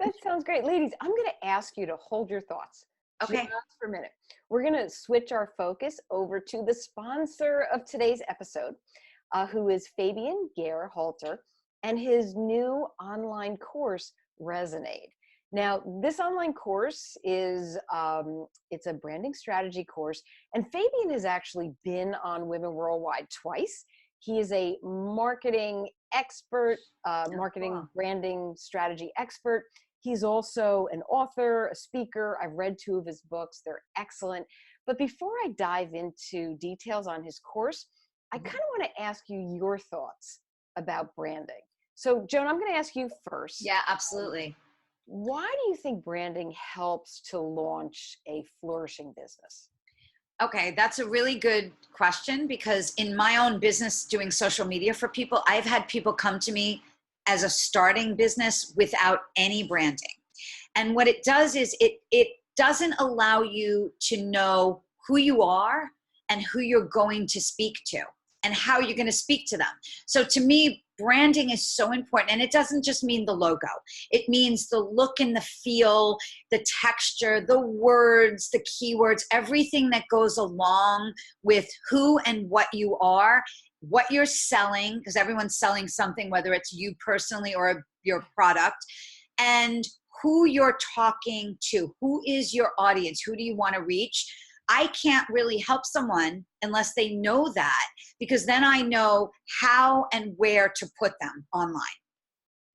That sounds great. Ladies, I'm going to ask you to hold your thoughts just Okay. for a minute. We're going to switch our focus over to the sponsor of today's episode, who is Fabian Gerhalter and his new online course, Resonate. Now, this online course is, it's a branding strategy course, and Fabian has actually been on Women Worldwide twice. He is a marketing expert, marketing Cool. branding strategy expert. He's also an author, a speaker. I've read 2 of his books. They're excellent. But before I dive into details on his course, I kind of want to ask you your thoughts about branding. So, Joan, I'm going to ask you first. Yeah, absolutely. Why do you think branding helps to launch a flourishing business? Okay, that's a really good question, because in my own business doing social media for people, I've had people come to me as a starting business without any branding. And what it does is it doesn't allow you to know who you are and who you're going to speak to and how you're going to speak to them. So to me, branding is so important. And it doesn't just mean the logo. It means the look and the feel, the texture, the words, the keywords, everything that goes along with who and what you are, what you're selling, because everyone's selling something, whether it's you personally or your product, and who you're talking to, who is your audience, who do you want to reach. I can't really help someone unless they know that, because then I know how and where to put them online.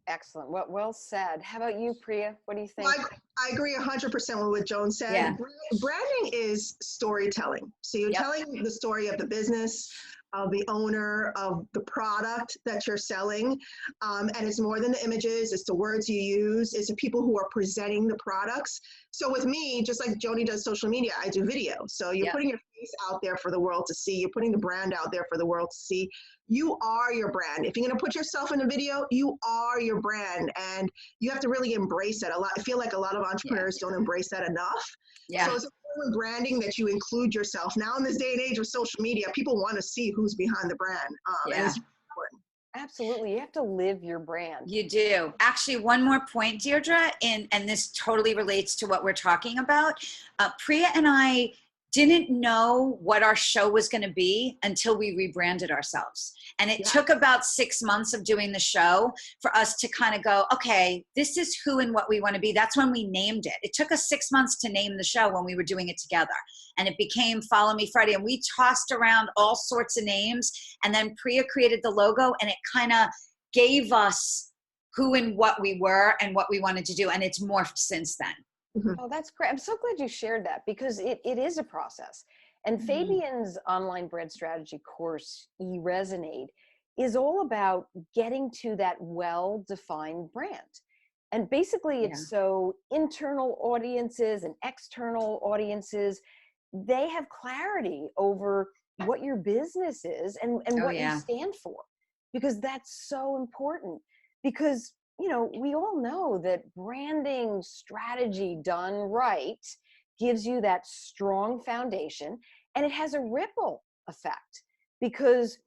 Excellent. Well said. How about you, Priya? What do you think? Well, I agree 100% with what Joan said. Yeah. Branding is storytelling. So you're telling the story of the business, of the owner, of the product that you're selling. And it's more than the images, it's the words you use, it's the people who are presenting the products. So with me, just like Joni does social media, I do video. So you're putting your face out there for the world to see. You're putting the brand out there for the world to see. You are your brand. If you're going to put yourself in a video, you are your brand. And you have to really embrace that. I feel like a lot of entrepreneurs don't embrace that enough. So it's important branding that you include yourself. Now in this day and age of social media, people want to see who's behind the brand. And it's important. Absolutely. You have to live your brand. You do. Actually, one more point, Deirdre, and this totally relates to what we're talking about. Priya and I didn't know what our show was going to be until we rebranded ourselves. And it took about 6 months of doing the show for us to kind of go, okay, this is who and what we want to be. That's when we named it. It took us 6 months to name the show when we were doing it together. And it became Follow Me Friday. And we tossed around all sorts of names. And then Priya created the logo, and it kind of gave us who and what we were and what we wanted to do. And it's morphed since then. Oh, that's great. I'm so glad you shared that, because it is a process. And Fabian's online brand strategy course, Resonate, is all about getting to that well-defined brand. And basically it's so internal audiences and external audiences, they have clarity over what your business is and what you stand for, because that's so important. Because we all know that branding strategy done right gives you that strong foundation, and it has a ripple effect, because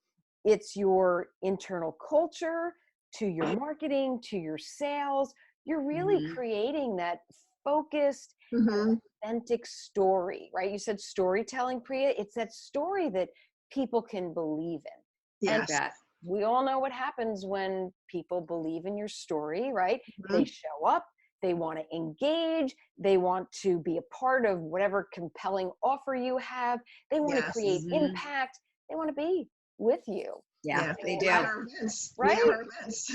it's your internal culture to your marketing, to your sales. You're really creating that focused, authentic story, right? You said storytelling, Priya. It's that story that people can believe in. Yes. And we all know what happens when people believe in your story, right? They show up, they want to engage, they want to be a part of whatever compelling offer you have, they want to create impact, they want to be with you. Yeah, they do. At our events. Right? We have our events.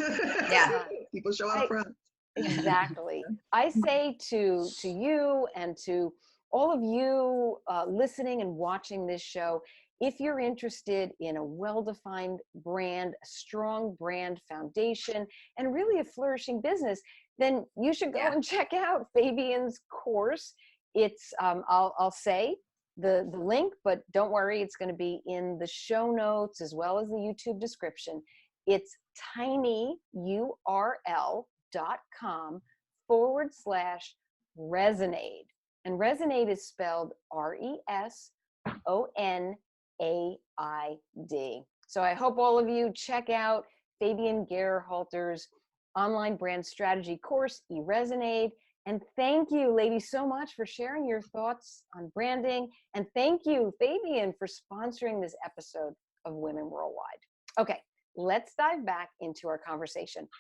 People show up front. Exactly. I say to you and to all of you listening and watching this show, if you're interested in a well-defined brand, a strong brand foundation, and really a flourishing business, then you should go and check out Fabian's course. It's, I'll say the link, but don't worry, it's going to be in the show notes as well as the YouTube description. It's tinyurl.com/resonate. And resonate is spelled RESONAID. So I hope all of you check out Fabian Gerhalter's online brand strategy course, eResonate. And thank you, ladies, so much for sharing your thoughts on branding. And thank you, Fabian, for sponsoring this episode of Women Worldwide. Okay, let's dive back into our conversation.